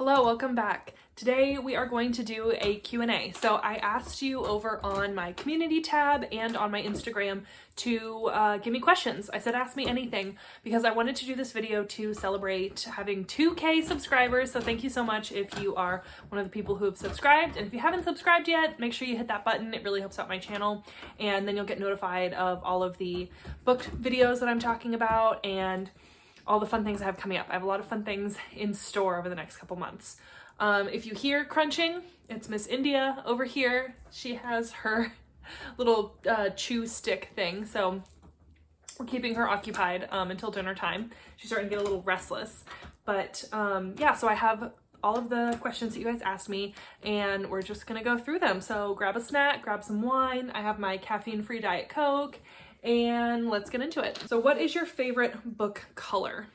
Hello, welcome back. Today we are going to do a Q&A. So I asked you over on my community tab and on my Instagram to give me questions. I said ask me anything because I wanted to do this video to celebrate having 2K subscribers. So thank you so much if you are one of the people who have subscribed. And if you haven't subscribed yet, make sure you hit that button. It really helps out my channel. And then you'll get notified of all of the book videos that I'm talking about and all the fun things I have coming up. I have a lot of fun things in store over the next couple months. If you hear crunching, it's Miss India over here. She has her little chew stick thing, so we're keeping her occupied until dinner time. She's starting to get a little restless. But yeah, so I have all of the questions that you guys asked me, and we're just gonna go through them. So grab a snack, grab some wine. I have my caffeine-free Diet Coke, and let's get into it. So what is your favorite book color?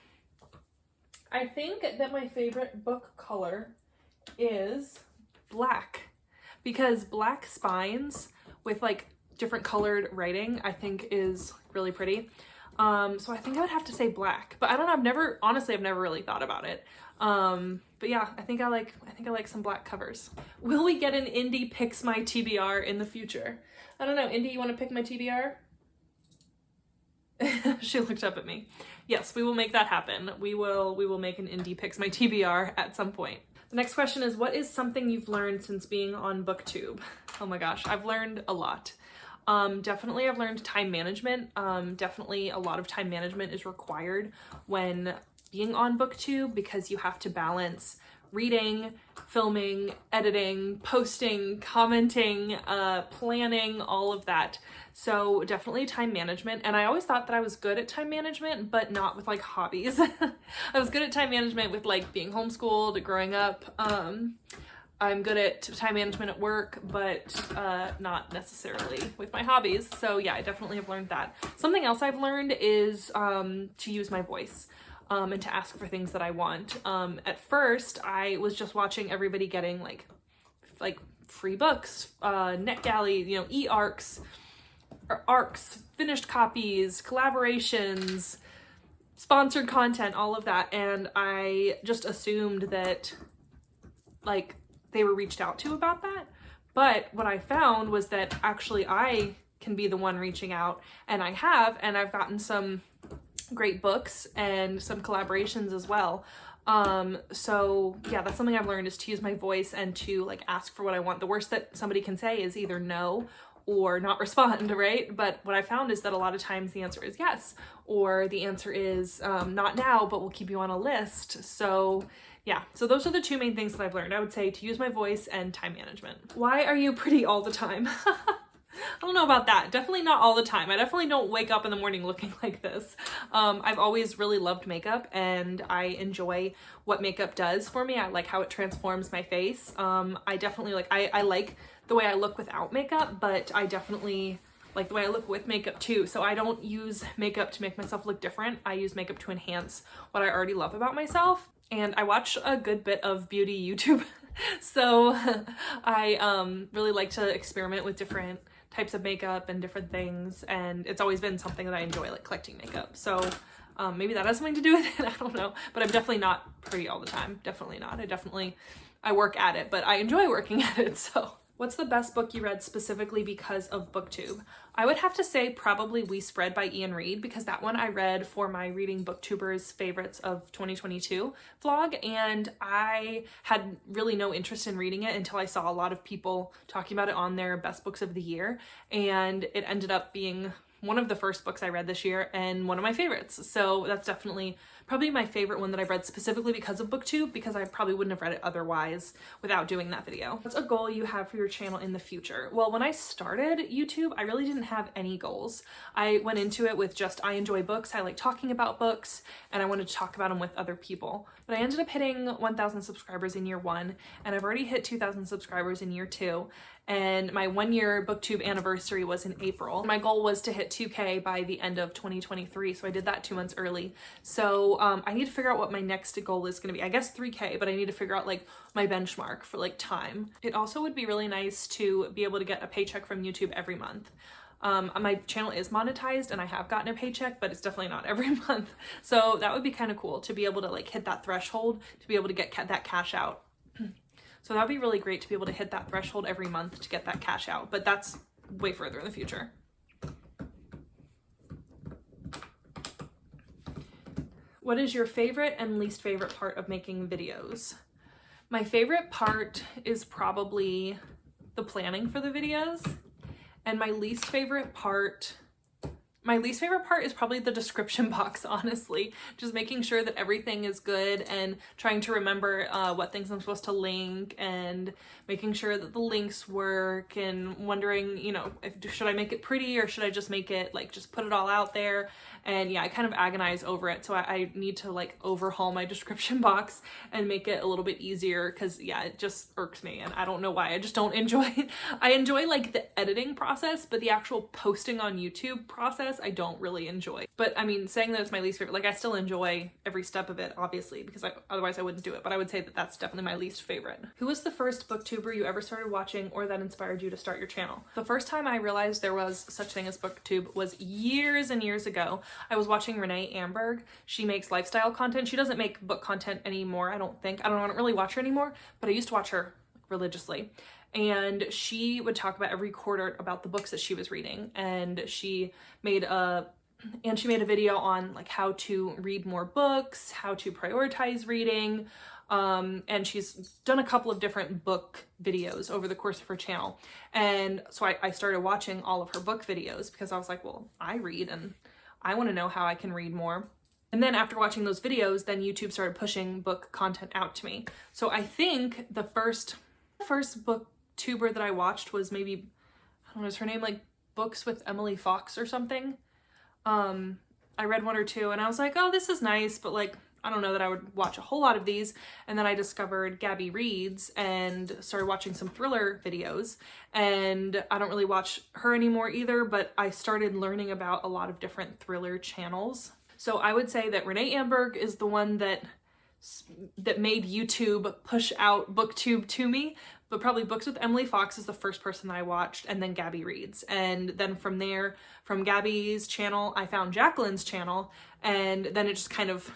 I think that my favorite book color is black, because black spines with like different colored writing I think is really pretty. So I think I would have to say black, but I don't know, I've never really thought about it. But yeah, I think I like some black covers. Will we get an Indy picks my TBR in the future? I don't know. Indy, you want to pick my TBR? She looked up at me. Yes, we will make that happen. We will make an Indy picks my TBR at some point. The next question is, what is something you've learned since being on BookTube? Oh my gosh, I've learned a lot. Definitely I've learned time management. Definitely a lot of time management is required when being on BookTube because you have to balance reading, filming, editing, posting, commenting, planning, all of that. So definitely time management. And I always thought that I was good at time management, but not with like hobbies. I was good at time management with like being homeschooled, growing up. I'm good at time management at work, but not necessarily with my hobbies. So yeah, I definitely have learned that. Something else I've learned is to use my voice. And to ask for things that I want. At first, I was just watching everybody getting like free books, NetGalley, e-ARCs, or ARCs, finished copies, collaborations, sponsored content, all of that. And I just assumed that like they were reached out to about that. But what I found was that actually I can be the one reaching out, and I've gotten some great books and some collaborations as well. So yeah, that's something I've learned, is to use my voice and to like ask for what I want. The worst that somebody can say is either no or not respond, right? But what I found is that a lot of times the answer is yes, or the answer is not now, but we'll keep you on a list. So yeah, so those are the two main things that I've learned. I would say to use my voice and time management. Why are you pretty all the time? I don't know about that. Definitely not all the time. I definitely don't wake up in the morning looking like this. I've always really loved makeup, and I enjoy what makeup does for me. I like how it transforms my face. I definitely I like the way I look without makeup, but I definitely like the way I look with makeup too. So I don't use makeup to make myself look different. I use makeup to enhance what I already love about myself. And I watch a good bit of beauty YouTube. So I really like to experiment with different types of makeup and different things, and it's always been something that I enjoy, like collecting makeup. So maybe that has something to do with it. I don't know, but I'm definitely not pretty all the time. Definitely not. I work at it, but I enjoy working at it. So what's the best book you read specifically because of BookTube? I would have to say probably We Spread by Ian Reid, because that one I read for my Reading Booktubers Favorites of 2022 vlog, and I had really no interest in reading it until I saw a lot of people talking about it on their best books of the year, and it ended up being one of the first books I read this year and one of my favorites. So that's definitely probably my favorite one that I've read specifically because of BookTube, because I probably wouldn't have read it otherwise without doing that video. What's a goal you have for your channel in the future? Well, when I started YouTube, I really didn't have any goals. I went into it with just, I enjoy books, I like talking about books, and I wanted to talk about them with other people. But I ended up hitting 1,000 subscribers in year 1, and I've already hit 2,000 subscribers in year 2. And my 1-year BookTube anniversary was in April. My goal was to hit 2K by the end of 2023, so I did that 2 months early. So I need to figure out what my next goal is going to be. I guess 3K, but I need to figure out like my benchmark for like time. It also would be really nice to be able to get a paycheck from YouTube every month. My channel is monetized and I have gotten a paycheck, but it's definitely not every month. So that would be kind of cool to be able to like hit that threshold, to be able to get that cash out. So that would be really great to be able to hit that threshold every month to get that cash out, but that's way further in the future. What is your favorite and least favorite part of making videos? My favorite part is probably the planning for the videos, and my least favorite part is probably the description box, honestly. Just making sure that everything is good and trying to remember what things I'm supposed to link and making sure that the links work and wondering, you know, should I make it pretty or should I just make it like, just put it all out there? And yeah, I kind of agonize over it. So I need to like overhaul my description box and make it a little bit easier because yeah, it just irks me and I don't know why. I just don't enjoy it. I enjoy like the editing process, but the actual posting on YouTube process, I don't really enjoy. But I mean, saying that it's my least favorite, like I still enjoy every step of it, obviously, because otherwise I wouldn't do it. But I would say that that's definitely my least favorite. Who was the first booktuber you ever started watching or that inspired you to start your channel? The first time I realized there was such thing as booktube was years and years ago. I was watching Renee Amberg. She makes lifestyle content. She doesn't make book content anymore, I don't think. I don't really watch her anymore, but I used to watch her religiously. And she would talk about every quarter about the books that she was reading. And she made a video on like how to read more books, how to prioritize reading. And she's done a couple of different book videos over the course of her channel. And so I started watching all of her book videos because I was like, well, I read and I want to know how I can read more. And then after watching those videos, then YouTube started pushing book content out to me. So I think the first booktuber that I watched was maybe, I don't know, is her name like Books with Emily Fox or something? I read one or two and I was like, oh, this is nice, but like, I don't know that I would watch a whole lot of these. And then I discovered Gabby Reads and started watching some thriller videos. And I don't really watch her anymore either, but I started learning about a lot of different thriller channels. So I would say that Renee Amberg is the one that made YouTube push out booktube to me, but probably Books with Emily Fox is the first person that I watched, and then Gabby Reads. And then from there, from Gabby's channel, I found Jacqueline's channel, and then it just kind of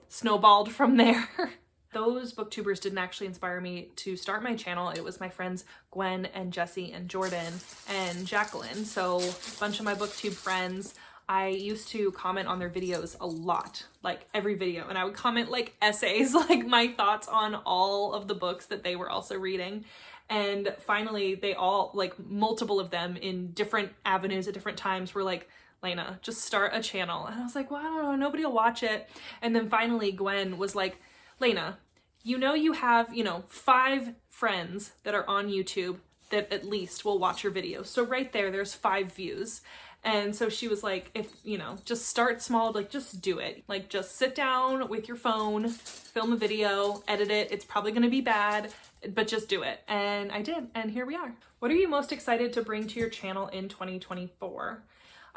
snowballed from there. Those booktubers didn't actually inspire me to start my channel. It was my friends Gwen and Jessie and Jordan and Jacqueline. So a bunch of my booktube friends, I used to comment on their videos a lot, like every video, and I would comment like essays, like my thoughts on all of the books that they were also reading. And finally they all, like multiple of them in different avenues at different times, were like, Lena, just start a channel. And I was like, well, I don't know, nobody will watch it. And then finally Gwen was like, Lena, you know, you have, 5 friends that are on YouTube that at least will watch your videos. So right there's 5 views. And so she was like, if, just start small, like just do it. Like just sit down with your phone, film a video, edit it. It's probably going to be bad, but just do it. And I did. And here we are. What are you most excited to bring to your channel in 2024?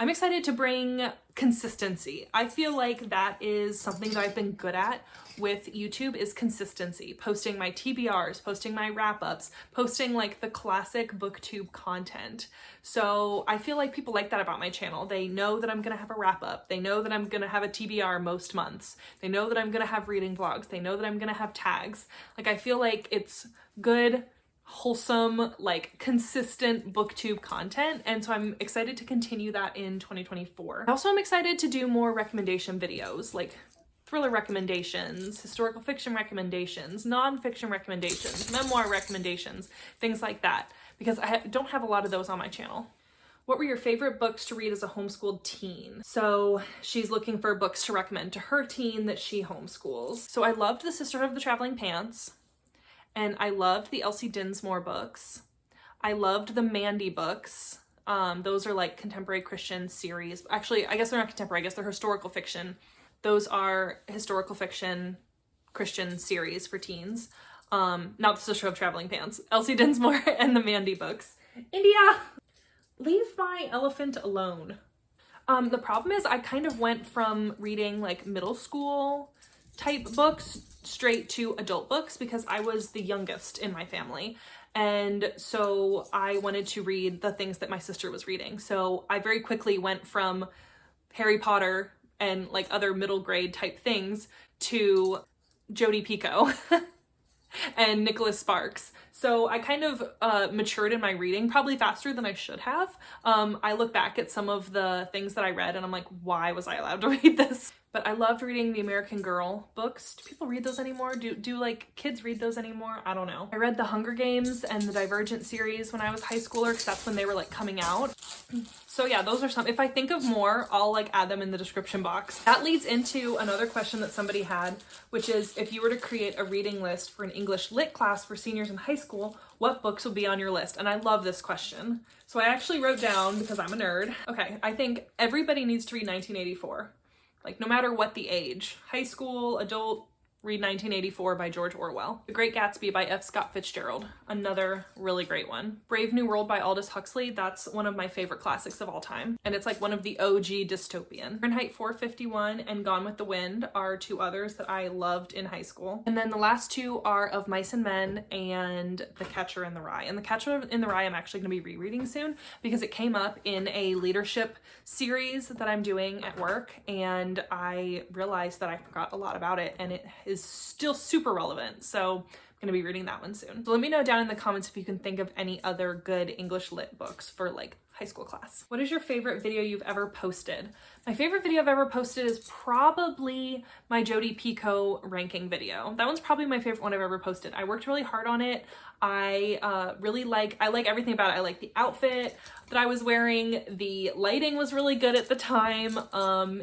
I'm excited to bring consistency. I feel like that is something that I've been good at with YouTube, is consistency. Posting my TBRs, posting my wrap-ups, posting like the classic booktube content. So I feel like people like that about my channel. They know that I'm gonna have a wrap-up. They know that I'm gonna have a TBR most months. They know that I'm gonna have reading vlogs. They know that I'm gonna have tags. Like I feel like it's good, wholesome, like consistent booktube content, and so I'm excited to continue that in 2024. I also am excited to do more recommendation videos, like thriller recommendations, historical fiction recommendations, nonfiction recommendations, memoir recommendations, things like that, because I don't have a lot of those on my channel. What were your favorite books to read as a homeschooled teen? So she's looking for books to recommend to her teen that she homeschools. So I loved The Sisterhood of the Traveling Pants. And I loved the Elsie Dinsmore books. I loved the Mandy books. Those are like contemporary Christian series. Actually, I guess they're not contemporary, I guess they're historical fiction. Those are historical fiction Christian series for teens. Not The Sisterhood of Traveling Pants. Elsie Dinsmore and the Mandy books. India! Leave my elephant alone. The problem is I kind of went from reading like middle school type books straight to adult books because I was the youngest in my family. And so I wanted to read the things that my sister was reading. So I very quickly went from Harry Potter and like other middle grade type things to Jodi Picoult and Nicholas Sparks. So I kind of matured in my reading probably faster than I should have. I look back at some of the things that I read and I'm like, why was I allowed to read this? But I loved reading the American Girl books. Do people read those anymore? Do like kids read those anymore? I don't know. I read the Hunger Games and the Divergent series when I was high schooler, because that's when they were like coming out. So yeah, those are some. If I think of more, I'll like add them in the description box. That leads into another question that somebody had, which is if you were to create a reading list for an English lit class for seniors in high school, what books would be on your list? And I love this question. So I actually wrote down, because I'm a nerd. Okay, I think everybody needs to read 1984. Like no matter what the age, high school, adult, read 1984 by George Orwell. The Great Gatsby by F. Scott Fitzgerald, another really great one. Brave New World by Aldous Huxley, that's one of my favorite classics of all time. And it's like one of the OG dystopian. Fahrenheit 451 and Gone with the Wind are two others that I loved in high school. And then the last two are Of Mice and Men and The Catcher in the Rye. And The Catcher in the Rye I'm actually gonna be rereading soon because it came up in a leadership series that I'm doing at work and I realized that I forgot a lot about it and it is still super relevant. So I'm gonna be reading that one soon. So let me know down in the comments if you can think of any other good English lit books for like high school class. What is your favorite video you've ever posted? My favorite video I've ever posted is probably my Jodi Picoult ranking video. That one's probably my favorite one I've ever posted. I worked really hard on it. I like everything about it. I like the outfit that I was wearing. The lighting was really good at the time.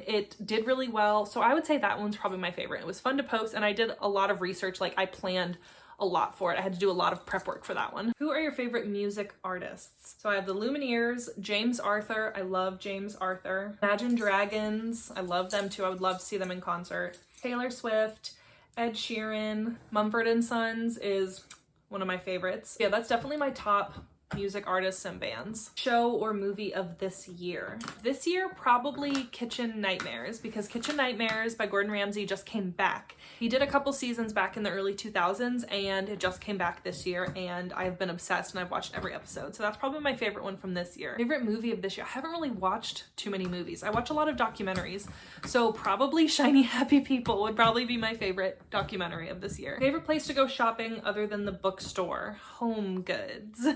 It did really well. So I would say that one's probably my favorite. It was fun to post and I did a lot of research. Like I planned a lot for it. I had to do a lot of prep work for that one. Who are your favorite music artists? So I have the Lumineers, James Arthur. I love James Arthur. Imagine Dragons. I love them too. I would love to see them in concert. Taylor Swift, Ed Sheeran, Mumford & Sons is one of my favorites. Yeah, that's definitely my top music artists and bands. Show or movie of this year. This year, probably Kitchen Nightmares, because Kitchen Nightmares by Gordon Ramsay just came back. He did a couple seasons back in the early 2000s and it just came back this year and I've been obsessed and I've watched every episode. So that's probably my favorite one from this year. Favorite movie of this year. I haven't really watched too many movies. I watch a lot of documentaries. So probably Shiny Happy People would probably be my favorite documentary of this year. Favorite place to go shopping other than the bookstore? Home Goods.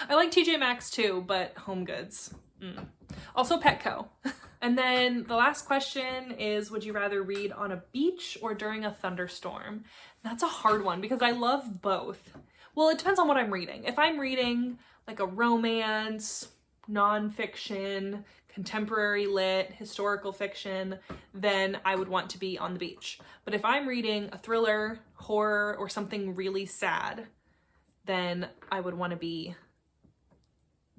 I like TJ Maxx too, but Home Goods. Also Petco. And then the last question is, would you rather read on a beach or during a thunderstorm? That's a hard one because I love both. Well, it depends on what I'm reading. If I'm reading like a romance, nonfiction, contemporary lit, historical fiction, then I would want to be on the beach. But if I'm reading a thriller, horror, or something really sad, then I would want to be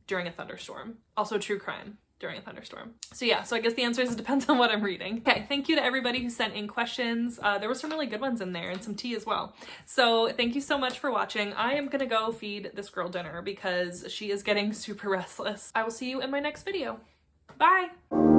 during a thunderstorm. Also true crime during a thunderstorm. So yeah, so I guess the answer is it depends on what I'm reading. Okay, thank you to everybody who sent in questions. There were some really good ones in there and some tea as well. So thank you so much for watching. I am gonna go feed this girl dinner because she is getting super restless. I will see you in my next video. Bye!